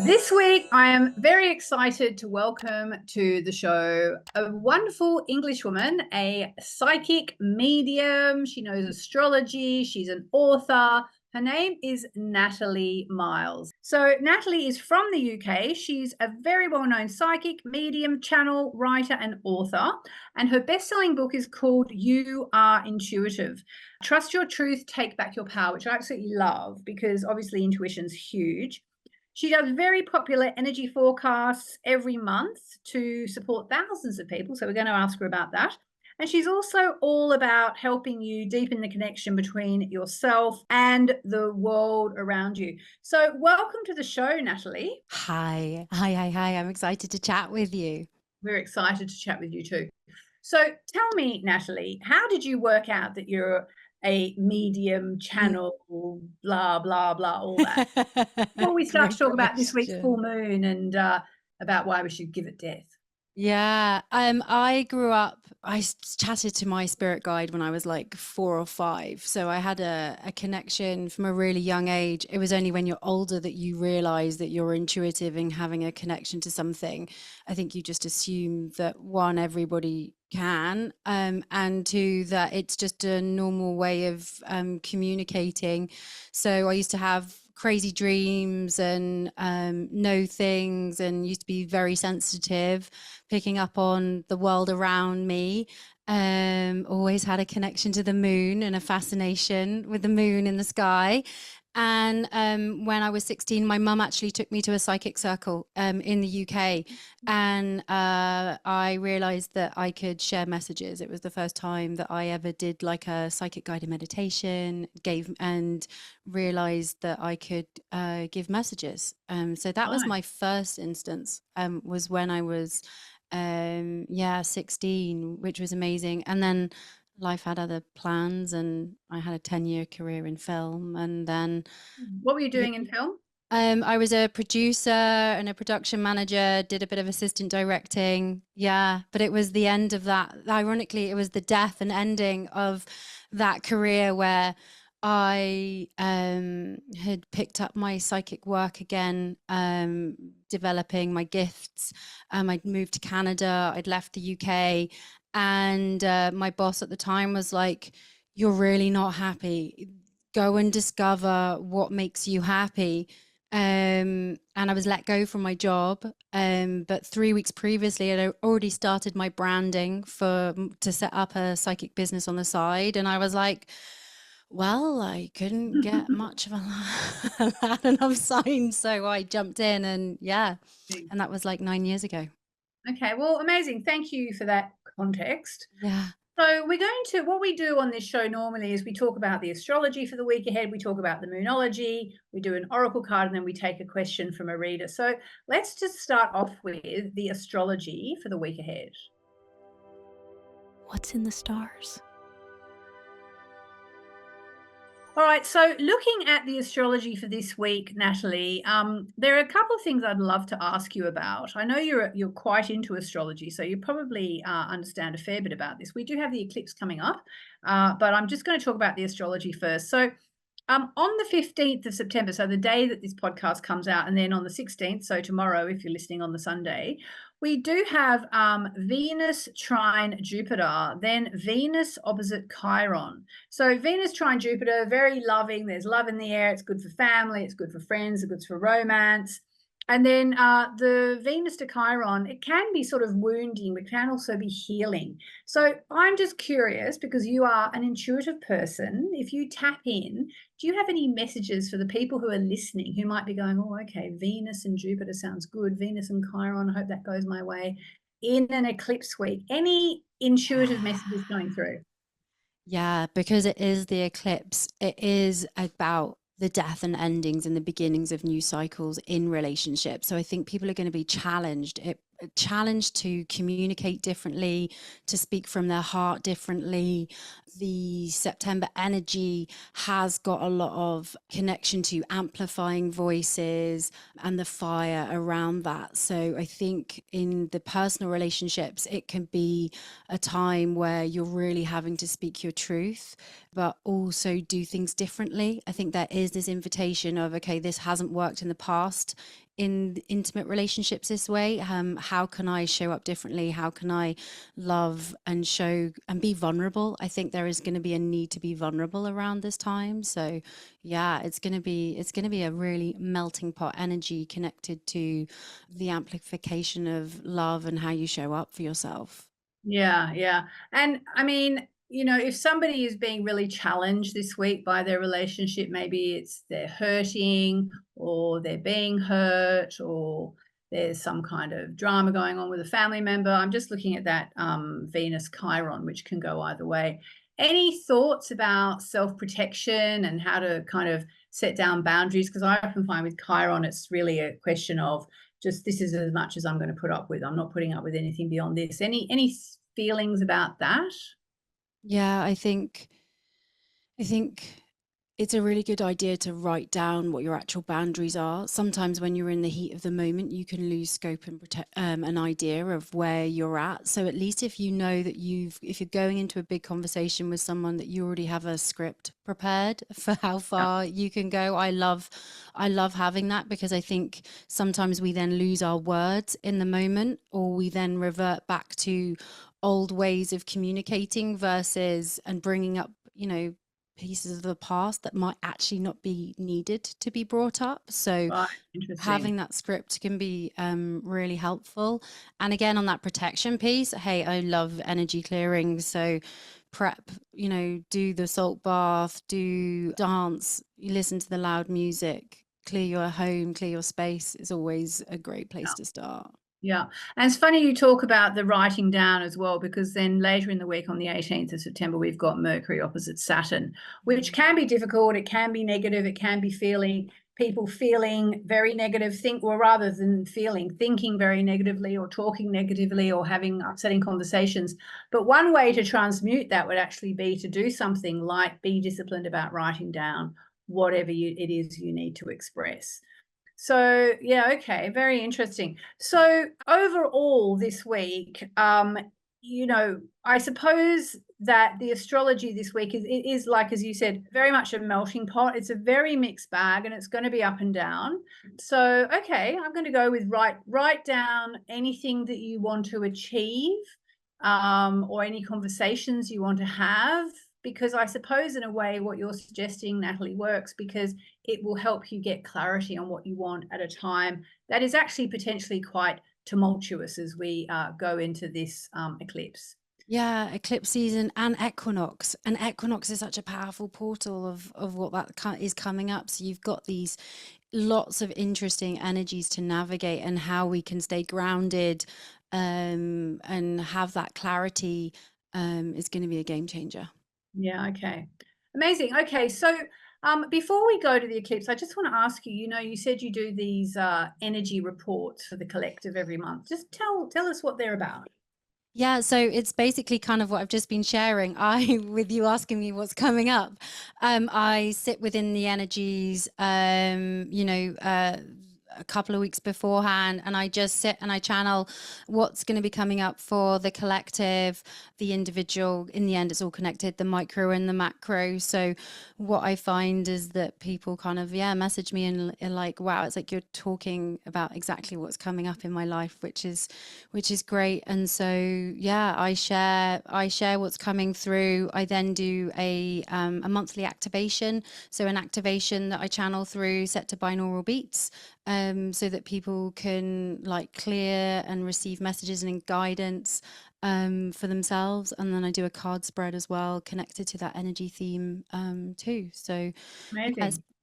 This week, I am very excited to welcome to the show a wonderful Englishwoman, a psychic medium. She knows astrology. She's an author. Her name is Natalie Miles. So, Natalie is from the UK. She's a very well known psychic, medium, channel, writer, and author. And her best selling book is called You Are Intuitive. Trust Your Truth, Take Back Your Power, which I absolutely love because obviously intuition's huge. She does very popular energy forecasts every month to support thousands of people. So we're going to ask her about that. And she's also all about helping you deepen the connection between yourself and the world around you. So welcome to the show, Natalie. Hi. I'm excited to chat with you. We're excited to chat with you too. So tell me, Natalie, how did you work out that you're a medium, channel, blah, blah, blah, all that? Before we start to talk about this week's full moon and about why we should give it death. Yeah, I grew up, chatted to my spirit guide when I was like 4 or 5. So I had a connection from a really young age. It was only when you're older that you realize that you're intuitive and having a connection to something. I think you just assume that one, everybody can, and two, that it's just a normal way of communicating. So I used to have crazy dreams and know things, and used to be very sensitive, picking up on the world around me. Always had a connection to the moon and a fascination with the moon in the sky. And when I was 16, my mum actually took me to a psychic circle in the UK, and I realized that I could share messages. It was the first time that I ever did like a psychic guided meditation, and realized that I could give messages. So that was my first instance, was when I was 16, which was amazing. And then life had other plans, and I had a 10-year career in film. And then what were you doing in film? I was a producer and a production manager, did a bit of assistant directing. Yeah, but it was the end of that. Ironically, it was the death and ending of that career where I had picked up my psychic work again, developing my gifts. I'd moved to Canada, I'd left the UK, and my boss at the time was like, "You're really not happy. Go and discover what makes you happy." And I was let go from my job. But 3 weeks previously, I'd already started my branding to set up a psychic business on the side. And I was like, well, I couldn't get much of a lot of signs. So I jumped in, and and that was like 9 years ago. Okay, well, amazing. Thank you for that context. Yeah. So what we do on this show normally is we talk about the astrology for the week ahead. We talk about the Moonology. We do an oracle card, and then we take a question from a reader. So let's just start off with the astrology for the week ahead. What's in the stars? All right, so looking at the astrology for this week, Natalie, there are a couple of things I'd love to ask you about. I know you're quite into astrology, so you probably understand a fair bit about this. We do have the eclipse coming up, but I'm just going to talk about the astrology first. So on the 15th of September, so the day that this podcast comes out, and then on the 16th, so tomorrow, if you're listening on the Sunday, we do have Venus trine Jupiter, then Venus opposite Chiron. So Venus trine Jupiter, very loving. There's love in the air. It's good for family. It's good for friends. It's good for romance. And then the Venus to Chiron, it can be sort of wounding, but can also be healing. So I'm just curious, because you are an intuitive person, if you tap in, do you have any messages for the people who are listening who might be going, oh, okay, Venus and Jupiter sounds good. Venus and Chiron, I hope that goes my way. In an eclipse week, any intuitive messages going through? Yeah, because it is the eclipse. It is about the death and endings and the beginnings of new cycles in relationships. So I think people are going to be challenged to communicate differently, to speak from their heart differently. The September energy has got a lot of connection to amplifying voices and the fire around that. So I think in the personal relationships, it can be a time where you're really having to speak your truth, but also do things differently. I think there is this invitation of, okay, this hasn't worked in the past. in intimate relationships this way. How can I show up differently? How can I love and show and be vulnerable? I think there is going to be a need to be vulnerable around this time. So yeah, it's going to be a really melting pot energy connected to the amplification of love and how you show up for yourself. Yeah, yeah. And I mean, if somebody is being really challenged this week by their relationship, maybe it's they're hurting or they're being hurt or there's some kind of drama going on with a family member. I'm just looking at that Venus Chiron, which can go either way. Any thoughts about self-protection and how to kind of set down boundaries? Because I often find with Chiron, it's really a question of just this is as much as I'm going to put up with. I'm not putting up with anything beyond this. Any feelings about that? Yeah, I think it's a really good idea to write down what your actual boundaries are. Sometimes when you're in the heat of the moment, you can lose scope and protect an idea of where you're at. So at least if you know that if you're going into a big conversation with someone, that you already have a script prepared for how Yeah, far you can go. I love having that, because I think sometimes we then lose our words in the moment, or we then revert back to old ways of communicating versus and bringing up, pieces of the past that might actually not be needed to be brought up. So right. Interesting. having that script can be really helpful. And again, on that protection piece, hey, I love energy clearing. So prep, do the salt bath, do dance, you listen to the loud music, clear your home, clear your space is always a great place to start. Yeah. And it's funny you talk about the writing down as well, because then later in the week on the 18th of September, we've got Mercury opposite Saturn, which can be difficult. It can be negative. It can be people feeling very negative, or rather than thinking very negatively or talking negatively or having upsetting conversations. But one way to transmute that would actually be to do something like be disciplined about writing down whatever it is you need to express. So, yeah, okay, very interesting. So, overall this week, I suppose that the astrology this week is like, as you said, very much a melting pot. It's a very mixed bag and it's going to be up and down. So, okay, I'm going to go with write down anything that you want to achieve, or any conversations you want to have, because I suppose in a way what you're suggesting, Natalie, works because it will help you get clarity on what you want at a time that is actually potentially quite tumultuous as we go into this eclipse. Yeah, eclipse season and equinox. And equinox is such a powerful portal of what is coming up. So you've got these lots of interesting energies to navigate, and how we can stay grounded and have that clarity is going to be a game changer. Yeah, okay. Amazing. Okay, so before we go to the eclipse, I just want to ask you, you said you do these energy reports for the collective every month. Just tell us what they're about. Yeah, so it's basically kind of what I've just been sharing. With you asking me what's coming up, I sit within the energies, a couple of weeks beforehand, and I just sit and I channel what's going to be coming up for the collective, the individual. In the end, it's all connected, the micro and the macro. So what I find is that people kind of, message me and like, wow, it's like you're talking about exactly what's coming up in my life, which is great. And so yeah, I share what's coming through. I then do a monthly activation, so an activation that I channel through set to binaural beats, so that people can like clear and receive messages and guidance for themselves. And then I do a card spread as well connected to that energy theme too. So yeah,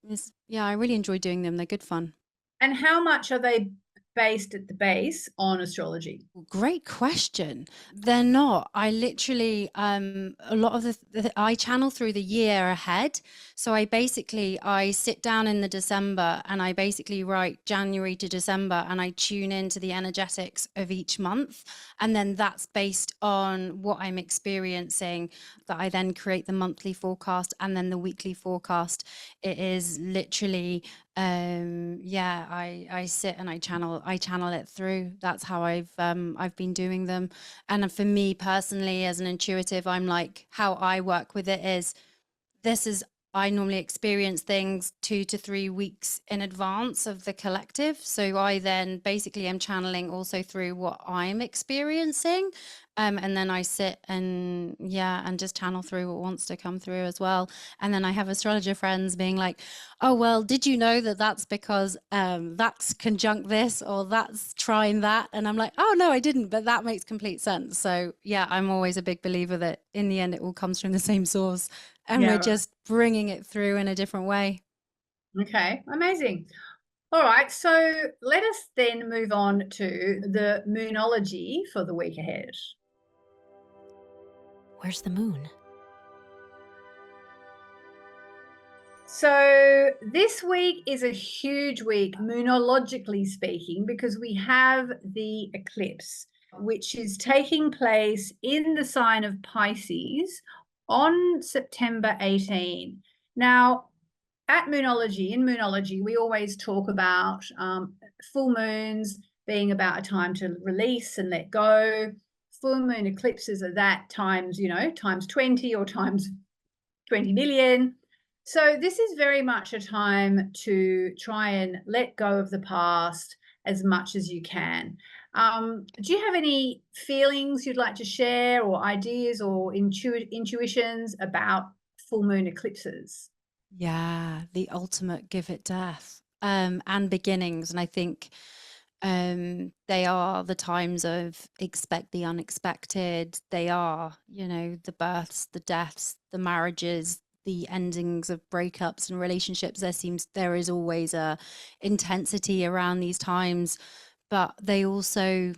Amazing. I really enjoy doing them. They're good fun. And how much are they based at the base on astrology? Great question. They're not. I literally, a lot of I channel through the year ahead. So I sit down in the December and I basically write January to December, and I tune into the energetics of each month. And then that's based on what I'm experiencing, that I then create the monthly forecast and then the weekly forecast. It is literally I sit and I channel it through. That's how I've been doing them. And for me personally, as an intuitive, I'm like, how I work with it is, this is I normally experience things 2 to 3 weeks in advance of the collective. So I then basically am channeling also through what I'm experiencing. And then I sit and and just channel through what wants to come through as well. And then I have astrologer friends being like, oh, well, did you know that that's because that's conjunct this or that's trine that? And I'm like, oh, no, I didn't. But that makes complete sense. So yeah, I'm always a big believer that in the end, it all comes from the same source and we're Yeah. just bringing it through in a different way. Okay. Amazing. All right. So let us then move on to the Moonology for the week ahead. Where's the moon? So this week is a huge week, moonologically speaking, because we have the eclipse, which is taking place in the sign of Pisces on September 18. Now, in Moonology, we always talk about full moons being about a time to release and let go. Full moon eclipses are that times, times 20 or times 20 million. So this is very much a time to try and let go of the past as much as you can. Do you have any feelings you'd like to share or ideas or intuitions about full moon eclipses? Yeah, the ultimate give it death and beginnings. And I think they are the times of expect the unexpected. They are, the births, the deaths, the marriages, the endings of breakups and relationships. There is always a intensity around these times, but they also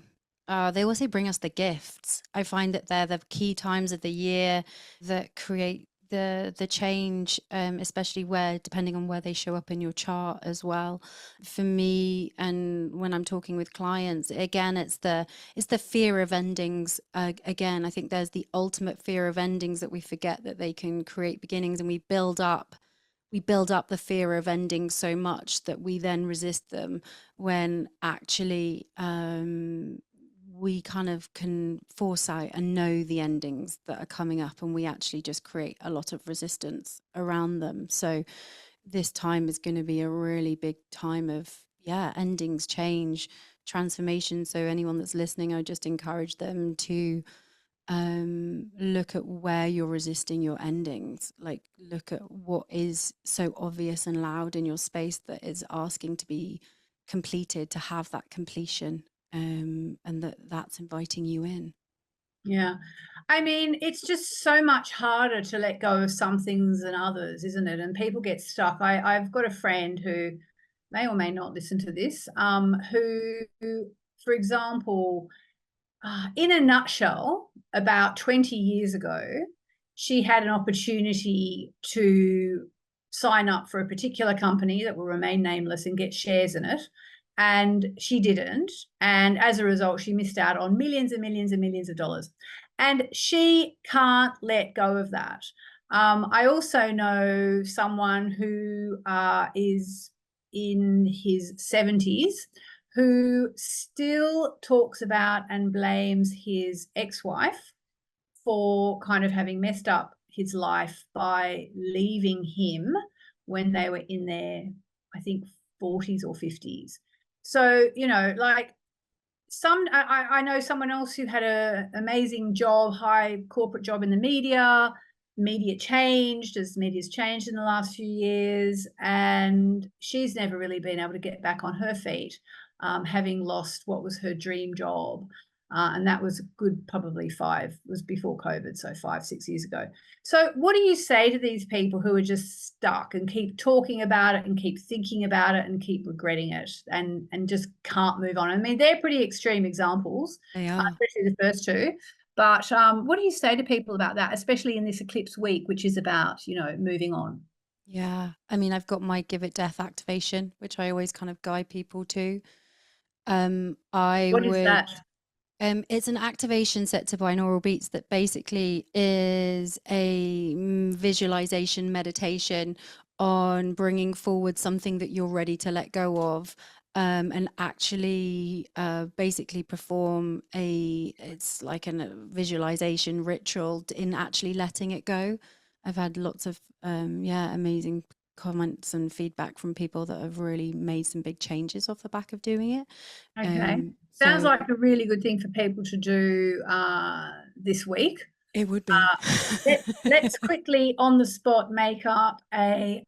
bring us the gifts. I find that they're the key times of the year that create the change, especially depending on where they show up in your chart as well. For me, and when I'm talking with clients, again, it's the fear of endings. Again, I think there's the ultimate fear of endings that we forget that they can create beginnings, and we build up the fear of endings so much that we then resist them when actually we kind of can foresight and know the endings that are coming up, and we actually just create a lot of resistance around them. So this time is going to be a really big time of endings, change, transformation. So anyone that's listening, I just encourage them to look at where you're resisting your endings. Like, look at what is so obvious and loud in your space that is asking to be completed, to have that completion, and that's inviting you in. Yeah. I mean, it's just so much harder to let go of some things than others, isn't it? And people get stuck. I've got a friend who may or may not listen to this, who, for example, in a nutshell, about 20 years ago, she had an opportunity to sign up for a particular company that will remain nameless and get shares in it. And she didn't. And as a result, she missed out on millions and millions and millions of dollars. And she can't let go of that. I also know someone who is in his 70s who still talks about and blames his ex-wife for kind of having messed up his life by leaving him when they were in their, I think, 40s or 50s. So, like I know someone else who had an amazing job, high corporate job in the media. Media changed as media's changed in the last few years, and she's never really been able to get back on her feet, having lost what was her dream job. And that was good, probably it was before COVID, so 5, 6 years ago. So what do you say to these people who are just stuck and keep talking about it and keep thinking about it and keep regretting it and just can't move on? I mean, they're pretty extreme examples, They are. especially the first two. But what do you say to people about that, especially in this eclipse week, which is about, moving on? Yeah. I mean, I've got my give it death activation, which I always kind of guide people to. I What is would that? It's an activation set to binaural beats that basically is a visualization meditation on bringing forward something that you're ready to let go of, and actually basically perform it's like a visualization ritual in actually letting it go. I've had lots of yeah, amazing comments and feedback from people that have really made some big changes off the back of doing it. Okay. Sounds So like a really good thing for people to do this week. it would be. Let's quickly on the spot make up a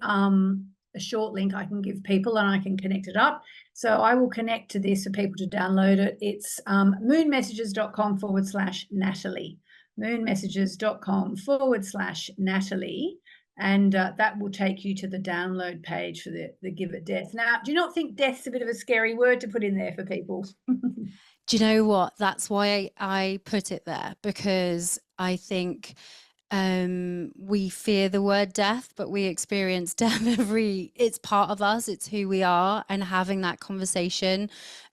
short link I can give people, and I can connect it up. So I will connect to this for people to download it. It's moonmessages.com/Natalie. Moonmessages.com/Natalie. And that will take you to the download page for the Give It Death. Now, do you not think death's a bit of a scary word to put in there for people? Do you know what? That's why I put it there, because I think we fear the word death, but we experience death it's part of us, it's who we are, and having that conversation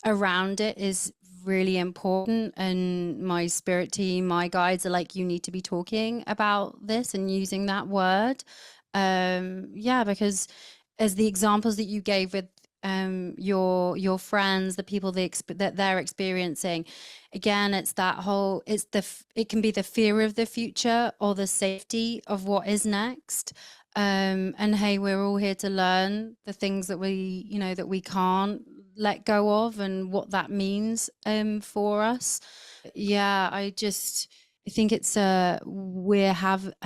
around it is really important. And my spirit team, my guides are like, you need to be talking about this and using that word. Yeah, because as the examples that you gave with your friends, the people that they're experiencing, again, it's that whole, it can be the fear of the future or the safety of what is next. And hey, we're all here to learn the things that that we can't let go of, and what that means for us. Yeah, I think it's I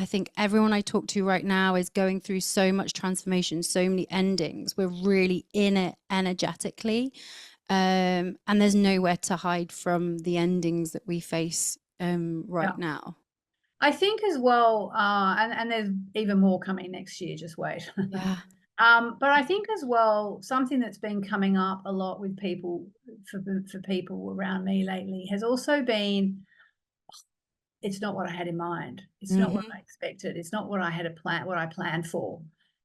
think everyone I talk to right now is going through so much transformation, so many endings. We're really in it energetically. And there's nowhere to hide from the endings that we face right Yeah. now. I think as well, and there's even more coming next year, just wait. Yeah. But I think as well, something that's been coming up a lot with people, for people around me lately, has also been, it's not what I had in mind. It's not what Mm-hmm. I expected. It's not what I had what I planned for,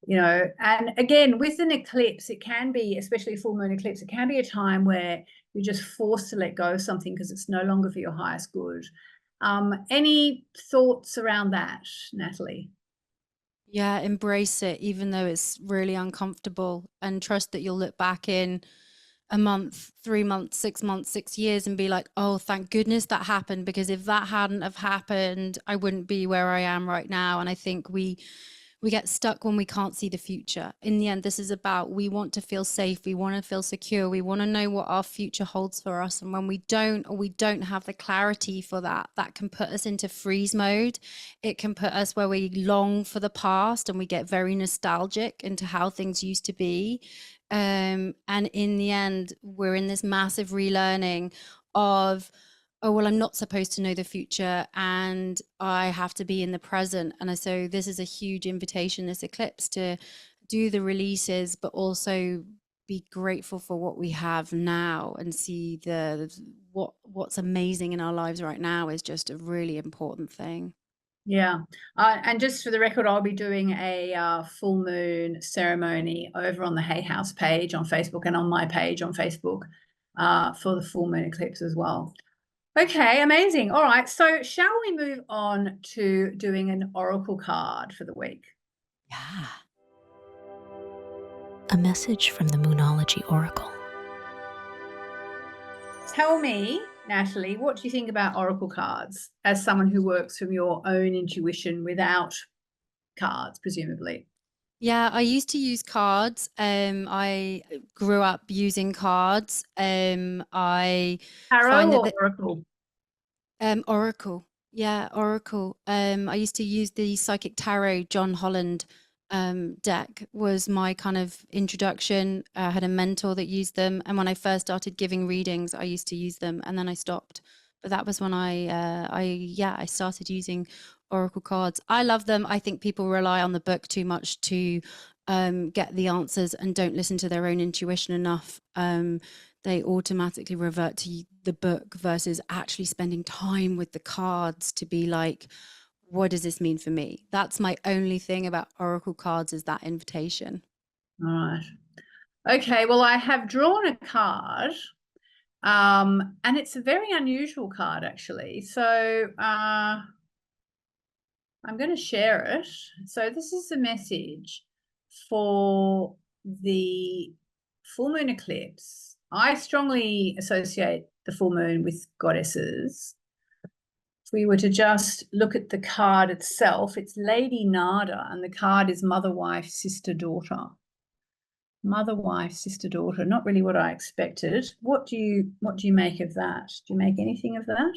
you know. And again, with an eclipse, it can be, especially a full moon eclipse, it can be a time where you're just forced to let go of something because it's no longer for your highest good. Any thoughts around that, Natalie? Yeah, embrace it, even though it's really uncomfortable, and trust that you'll look back in a month, 3 months, 6 months, 6 years, and be like, oh, thank goodness that happened, because if that hadn't have happened, I wouldn't be where I am right now. And I think we get stuck when we can't see the future. In the end, this is about, we want to feel safe, we want to feel secure, we want to know what our future holds for us. And when we don't, or we don't have the clarity for that, that can put us into freeze mode. It can put us where we long for the past and we get very nostalgic into how things used to be. And in the end, we're in this massive relearning of, oh, well, I'm not supposed to know the future and I have to be in the present. And so this is a huge invitation, this eclipse, to do the releases, but also be grateful for what we have now, and see what's amazing in our lives right now is just a really important thing. Yeah. And just for the record, I'll be doing a full moon ceremony over on the Hay House page on Facebook, and on my page on Facebook for the full moon eclipse as well. Okay, amazing. All right. So shall we move on to doing an oracle card for the week? Yeah. A message from the Moonology Oracle. Tell me, Natalie, what do you think about oracle cards as someone who works from your own intuition without cards, presumably? Yeah, I used to use cards. I grew up using cards. I Tarot find or that oracle? Oracle. Yeah, Oracle. I used to use the Psychic Tarot John Holland deck was my kind of introduction. I had a mentor that used them, and when I first started giving readings, I used to use them, and then I stopped. But that was when I started using Oracle cards. I love them. I think people rely on the book too much to get the answers and don't listen to their own intuition enough. They automatically revert to the book versus actually spending time with the cards to be like, what does this mean for me? That's my only thing about oracle cards, is that invitation. All right. Okay, well, I have drawn a card, and it's a very unusual card, actually. So I'm going to share it. So this is the message for the full moon eclipse. I strongly associate the full moon with goddesses. if we were to just look at the card itself, it's Lady Nada, and the card is mother, wife, sister, daughter. Mother, wife, sister, daughter. Not really what I expected. What do you make of that? Do you make anything of that?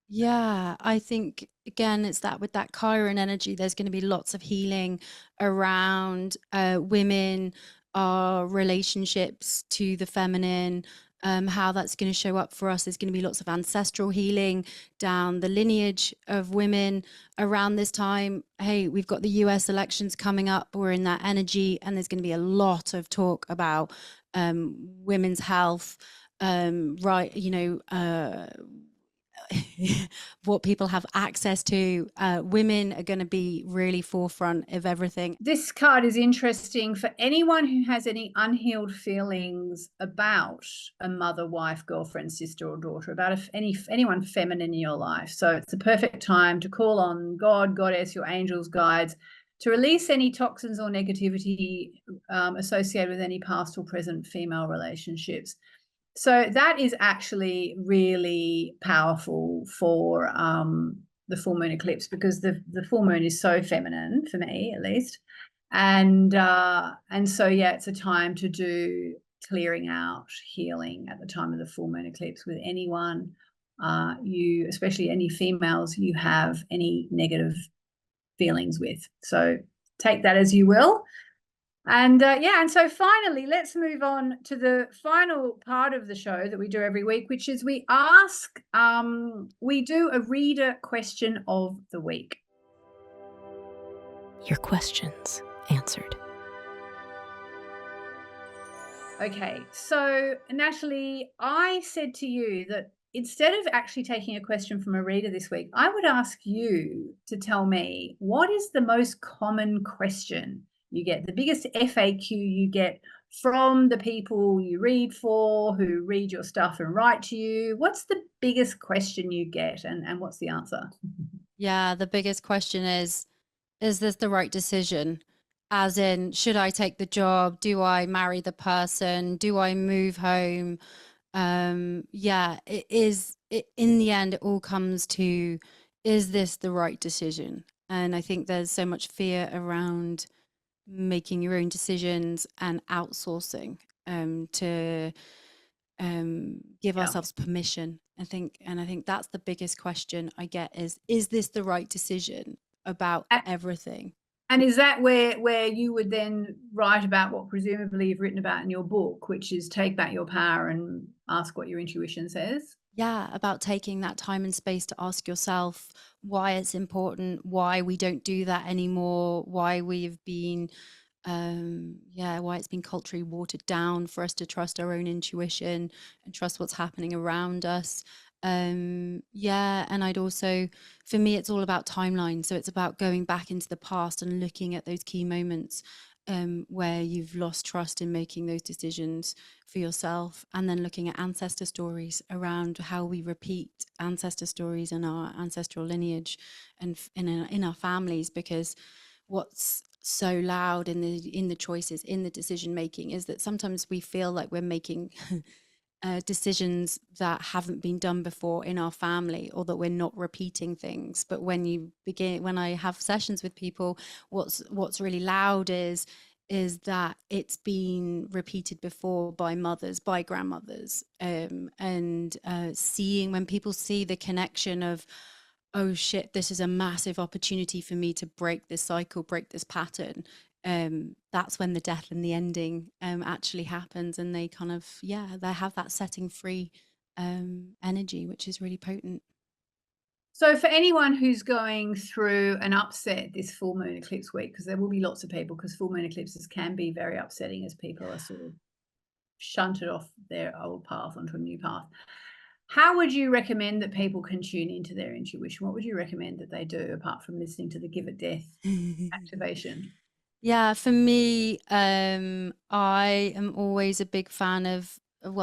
Yeah, I think again, it's that with that Chiron energy, there's going to be lots of healing around women, our relationships to the feminine, how that's going to show up for us. There's going to be lots of ancestral healing down the lineage of women around this time. Hey, we've got the US elections coming up. We're in that energy, and there's going to be a lot of talk about women's health, right? What people have access to. Women are going to be really forefront of everything. This card is interesting for anyone who has any unhealed feelings about a mother, wife, girlfriend, sister, or daughter, about anyone feminine in your life. So it's the perfect time to call on God, Goddess, your angels, guides, to release any toxins or negativity associated with any past or present female relationships. So that is actually really powerful for the full moon eclipse, because the full moon is so feminine, for me at least. And so, yeah, it's a time to do clearing out, healing at the time of the full moon eclipse with anyone, especially any females you have any negative feelings with. So take that as you will. And and so finally, let's move on to the final part of the show that we do every week, which is we do a reader question of the week. Your questions answered. Okay, so Natalie, I said to you that instead of actually taking a question from a reader this week, I would ask you to tell me, what is the most common question you get, the biggest FAQ you get from the people you read for, who read your stuff and write to you? What's the biggest question you get, and what's the answer? Yeah, the biggest question is this the right decision? As in, should I take the job? Do I marry the person? Do I move home? Yeah, in the end, it all comes to, is this the right decision? And I think there's so much fear around making your own decisions and outsourcing to give ourselves permission. I think that's the biggest question I get is this the right decision about everything? And is that where you would then write about what presumably you've written about in your book, which is take back your power and ask what your intuition says? Yeah, about taking that time and space to ask yourself why it's important, why we don't do that anymore, why we've been why it's been culturally watered down for us to trust our own intuition and trust what's happening around us. And I'd also, for me, it's all about timeline. So it's about going back into the past and looking at those key moments where you've lost trust in making those decisions for yourself, and then looking at ancestor stories around how we repeat ancestor stories in our ancestral lineage and in our families. Because what's so loud in the choices, in the decision making, is that sometimes we feel like we're making decisions that haven't been done before in our family, or that we're not repeating things. But when I have sessions with people, what's really loud is that it's been repeated before by mothers, by grandmothers, and seeing, when people see the connection of, oh shit, this is a massive opportunity for me to break this cycle, break this pattern. That's when the death and the ending actually happens, and they kind of, they have that setting free energy, which is really potent. So for anyone who's going through an upset this full moon eclipse week, because there will be lots of people, because full moon eclipses can be very upsetting as people are sort of shunted off their old path onto a new path, how would you recommend that people can tune into their intuition? What would you recommend that they do, apart from listening to the Give It Death activation? Yeah, for me, I am always a big fan of,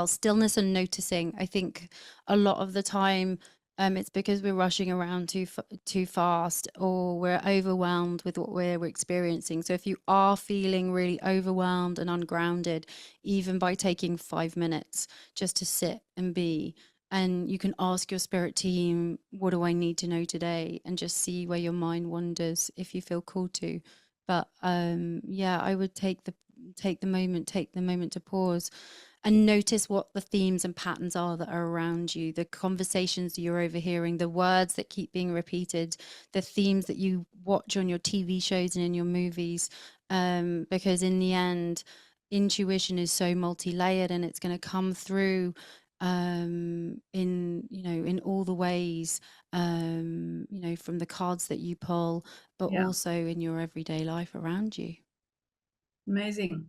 stillness and noticing. I think a lot of the time, it's because we're rushing around too fast, or we're overwhelmed with what we're experiencing. So if you are feeling really overwhelmed and ungrounded, even by taking 5 minutes just to sit and be, And you can ask your spirit team, what do I need to know today? And just see where your mind wanders if you feel called to. But yeah, I would take the moment to pause and notice what the themes and patterns are that are around you, the conversations that you're overhearing, the words that keep being repeated, the themes that you watch on your TV shows and in your movies. Because in the end, intuition is so multi-layered, and it's going to come through in all the ways, from the cards that you pull, but Yeah. also in your everyday life around you. Amazing.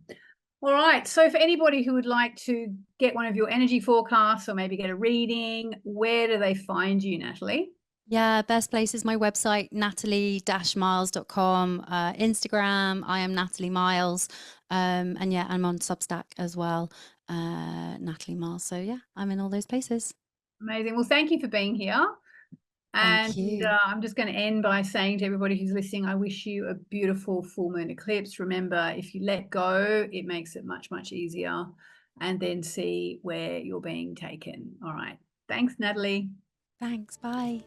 All right. So for anybody who would like to get one of your energy forecasts or maybe get a reading, where do they find you, Natalie? Yeah, best place is my website, natalie-miles.com, Instagram, I am Natalie Miles. And yeah, I'm on Substack as well, Natalie Miles. So yeah, I'm in all those places. Amazing. Well, thank you for being here. Thank And you. I'm just going to end by saying to everybody who's listening, I wish you a beautiful full moon eclipse. Remember, if you let go, it makes it much, much easier. And then see where you're being taken. All right. Thanks, Natalie. Thanks. Bye.